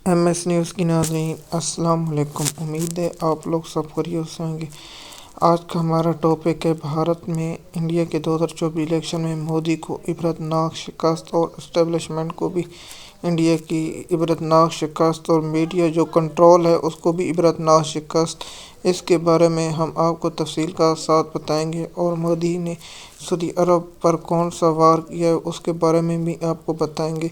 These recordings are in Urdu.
ایم ایس نیوز کی ناظرین السلام علیکم۔ امید ہے آپ لوگ سب خیریت سے ہوں گے۔ آج کا ہمارا ٹاپک ہے بھارت میں انڈیا کے 2024 الیکشن میں مودی کو عبرتناک شکست اور اسٹیبلشمنٹ کو بھی انڈیا کی عبرتناک شکست اور میڈیا جو کنٹرول ہے اس کو بھی عبرتناک شکست۔ اس کے بارے میں ہم آپ کو تفصیل کا ساتھ بتائیں گے اور مودی نے سعودی عرب پر کون سا وار کیا ہے اس کے بارے میں بھی آپ کو بتائیں گے۔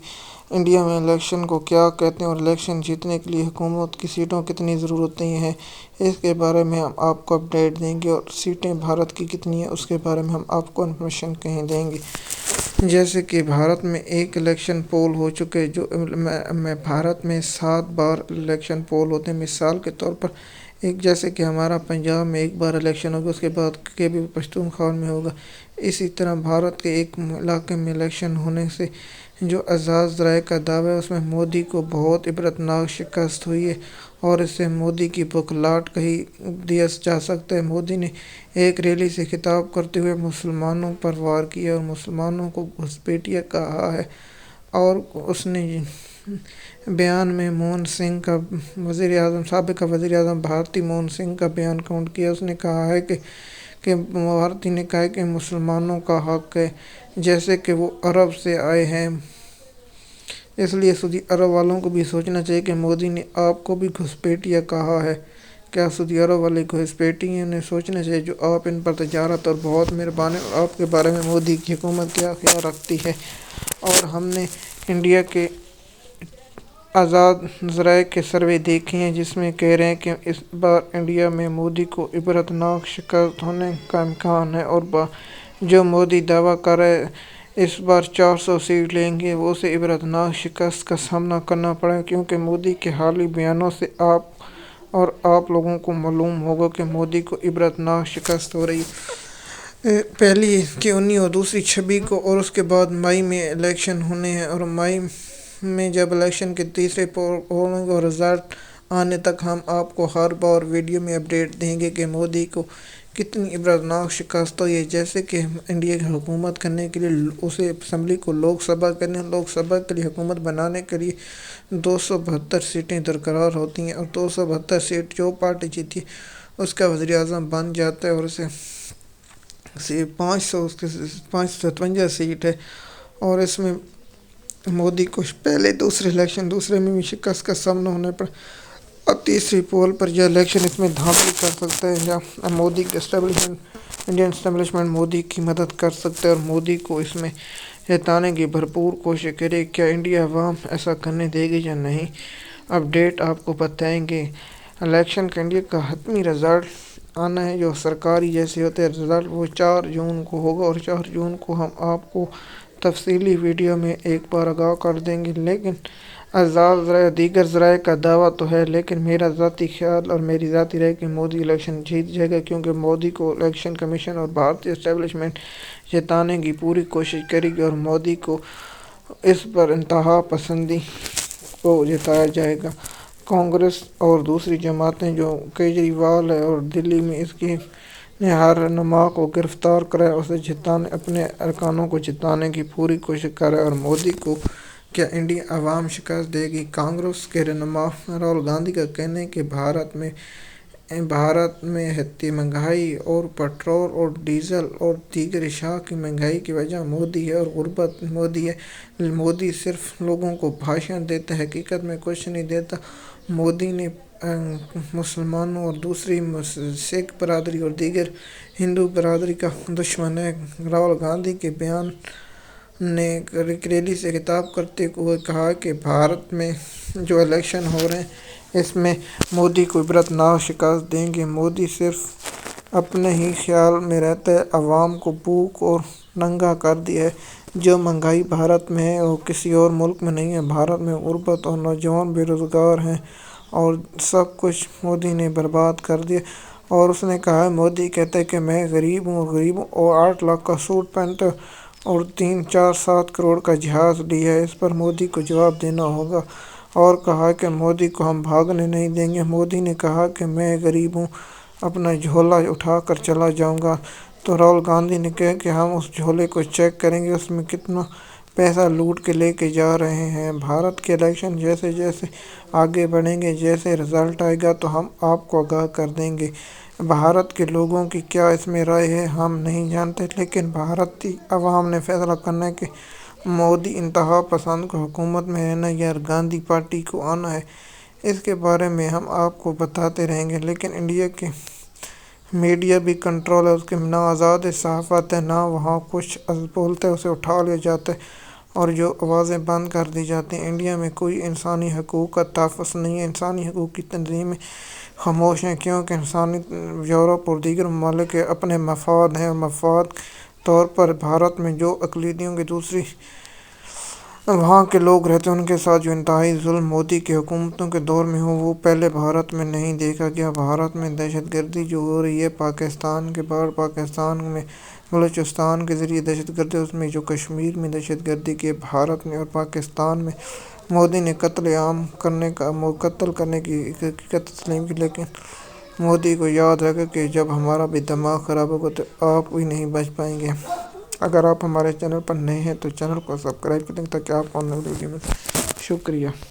انڈیا میں الیکشن کو کیا کہتے ہیں اور الیکشن جیتنے کے لیے حکومت کی سیٹوں کتنی ضرورت ہیں اس کے بارے میں ہم آپ کو اپڈیٹ دیں گے، اور سیٹیں بھارت کی کتنی ہیں اس کے بارے میں ہم آپ کو انفارمیشن کہیں دیں گے۔ جیسے کہ بھارت میں ایک الیکشن پول ہو چکے جو بھارت میں 7 بار الیکشن پول ہوتے ہیں۔ مثال کے طور پر ایک جیسے کہ ہمارا پنجاب میں ایک بار الیکشن ہوگا، اس کے بعد کیبی پختونخوا میں ہوگا۔ اسی طرح بھارت کے ایک علاقے میں الیکشن ہونے سے جو اعزاز رائے کا دعویٰ ہے اس میں مودی کو بہت عبرتناک شکست ہوئی ہے اور اس سے مودی کی بکھلاہٹ کہی دیا جا سکتا ہے۔ مودی نے ایک ریلی سے خطاب کرتے ہوئے مسلمانوں پر وار کیا اور مسلمانوں کو گھسپیٹیا کہا ہے، اور اس نے بیان میں منموہن سنگھ کا سابق وزیر اعظم بھارتی منموہن سنگھ کا بیان کاؤنٹ کیا۔ اس نے کہا ہے کہ بھارتی نے کہا ہے کہ مسلمانوں کا حق ہے جیسے کہ وہ عرب سے آئے ہیں، اس لیے سعودی عرب والوں کو بھی سوچنا چاہیے کہ مودی نے آپ کو بھی گھسپیٹیا کہا ہے۔ کیا سعودی عرب والے گھسپیٹیے انہیں سوچنا چاہیے جو آپ ان پر تجارت اور بہت مہربانی، اور آپ کے بارے میں مودی کی حکومت کیا خیال رکھتی ہے۔ اور ہم نے انڈیا کے آزاد ذرائع کے سروے دیکھے ہیں جس میں کہہ رہے ہیں کہ اس بار انڈیا میں مودی کو عبرتناک شکست ہونے کا امکان ہے، اور جو مودی دعویٰ کر رہے اس بار 400 سیٹ لیں گے وہ اسے عبرتناک شکست کا سامنا کرنا پڑے، کیونکہ مودی کے حالیہ بیانوں سے آپ لوگوں کو معلوم ہوگا کہ مودی کو عبرتناک شکست ہو رہی ہے۔ پہلی کہ 19 اور دوسری 26 کو، اور اس کے بعد مئی میں الیکشن ہونے ہیں، اور مئی میں جب الیکشن کے تیسرے پولنگ اور رزلٹ آنے تک ہم آپ کو ہر بار ویڈیو میں اپڈیٹ دیں گے کہ مودی کو کتنی عبرتناک شکست ہوئی ہے۔ جیسے کہ انڈیا کی حکومت کرنے کے لیے اسے اسمبلی کو لوک سبھا کے لیے حکومت بنانے کے لیے 272 سیٹیں درکار ہوتی ہیں، اور 272 سیٹ جو پارٹی جیتی ہے اس کا وزیر اعظم بن جاتا ہے، اور اسے 557 سیٹ ہے، اور اس میں مودی کو پہلے دوسرے میں بھی شکست کا سامنا ہونے پر اب تیسری پول پر یہ الیکشن اس میں دھاندلی کر سکتا ہے، یا مودی کے انڈین اسٹیبلشمنٹ مودی کی مدد کر سکتا ہے اور مودی کو اس میں جتانے کی بھرپور کوشش کرے۔ کیا انڈیا عوام ایسا کرنے دے گی یا نہیں، اپڈیٹ آپ کو بتائیں گے۔ الیکشن کا انڈیا کا حتمی رزلٹ آنا ہے جو سرکاری جیسے ہوتے ہیں رزلٹ، وہ 4 جون کو ہوگا، اور 4 جون کو ہم آپ کو تفصیلی ویڈیو میں ایک بار آگاہ کر دیں گے۔ لیکن اعزاز ذرائع دیگر ذرائع کا دعویٰ تو ہے، لیکن میرا ذاتی خیال اور میری ذاتی رائے کہ مودی الیکشن جیت جائے گا، کیونکہ مودی کو الیکشن کمیشن اور بھارتی اسٹیبلشمنٹ جتانے کی پوری کوشش کرے گی، اور مودی کو اس پر انتہا پسندی کو جتایا جائے گا۔ کانگریس اور دوسری جماعتیں جو کیجریوال ہے اور دلی میں اس کی نے ہر رہنما کو گرفتار کرا اسے اپنے ارکانوں کو جتانے کی پوری کوشش کر رہا ہے، اور مودی کو کیا انڈیا عوام شکست دے گی۔ کانگریس کے رہنما راہل گاندھی کا کہنا ہے کہ بھارت میں حدیٰ مہنگائی اور پٹرول اور ڈیزل اور دیگر اشیاء کی مہنگائی کی وجہ مودی ہے، اور غربت مودی ہے۔ مودی صرف لوگوں کو بھاشن دیتا ہے، حقیقت میں کچھ نہیں دیتا۔ مودی نے مسلمانوں اور دوسری سکھ برادری اور دیگر ہندو برادری کا دشمن ہے۔ راہل گاندھی کے بیان نے ایک ریلی سے خطاب کرتے ہوئے کہا کہ بھارت میں جو الیکشن ہو رہے ہیں اس میں مودی کو عبرتناک شکست دیں گے۔ مودی صرف اپنے ہی خیال میں رہتا ہے، عوام کو بھوک اور ننگا کر دیا ہے۔ جو مہنگائی بھارت میں ہے وہ کسی اور ملک میں نہیں ہے۔ بھارت میں غربت اور نوجوان بے روزگار ہیں، اور سب کچھ مودی نے برباد کر دیا۔ اور اس نے کہا مودی کہتا ہے کہ میں غریب ہوں اور 8 لاکھ کا سوٹ پہنتا اور 3-4-7 کروڑ کا جہاز لیا ہے، اس پر مودی کو جواب دینا ہوگا۔ اور کہا کہ مودی کو ہم بھاگنے نہیں دیں گے۔ مودی نے کہا کہ میں غریب ہوں، اپنا جھولا اٹھا کر چلا جاؤں گا، تو راہل گاندھی نے کہا کہ ہم اس جھولے کو چیک کریں گے اس میں کتنا پیسہ لوٹ کے لے کے جا رہے ہیں۔ بھارت کے الیکشن جیسے جیسے آگے بڑھیں گے، جیسے رزلٹ آئے گا تو ہم آپ کو آگاہ کر دیں گے۔ بھارت کے لوگوں کی کیا اس میں رائے ہے ہم نہیں جانتے، لیکن بھارتی عوام نے فیصلہ کرنا ہے کہ مودی انتہا پسند کو حکومت میں رہنا یا گاندھی پارٹی کو آنا ہے۔ اس کے بارے میں ہم آپ کو بتاتے رہیں گے، لیکن انڈیا کے میڈیا بھی کنٹرول ہے، اس کے نہ آزاد صحافت ہے، نہ وہاں کچھ بولتے اسے اٹھا لیا جاتا ہے اور جو آوازیں بند کر دی جاتی ہیں۔ انڈیا میں کوئی انسانی حقوق کا تحفظ نہیں ہے، انسانی حقوق کی تنظیمیں خاموش ہیں، کیونکہ انسانی یورپ اور دیگر ممالک کے اپنے مفاد ہیں، اور مفاد طور پر بھارت میں جو اقلیتوں کے دوسری وہاں کے لوگ رہتے ہیں ان کے ساتھ جو انتہائی ظلم مودی کی حکومتوں کے دور میں وہ پہلے بھارت میں نہیں دیکھا گیا۔ بھارت میں دہشت گردی جو ہو رہی ہے پاکستان کے باہر، پاکستان میں بلوچستان کے ذریعے دہشت گردی، اس میں جو کشمیر میں دہشت گردی کی بھارت میں اور پاکستان میں مودی نے قتل کرنے کی حقیقت تسلیم کی، لیکن مودی کو یاد رکھے کہ جب ہمارا بھی دماغ خراب ہوگا تو آپ بھی نہیں بچ پائیں گے۔ اگر آپ ہمارے چینل پر نئے ہیں تو چینل کو سبسکرائب کریں تاکہ آپ کو آنے والی ویڈیو ملے۔ شکریہ۔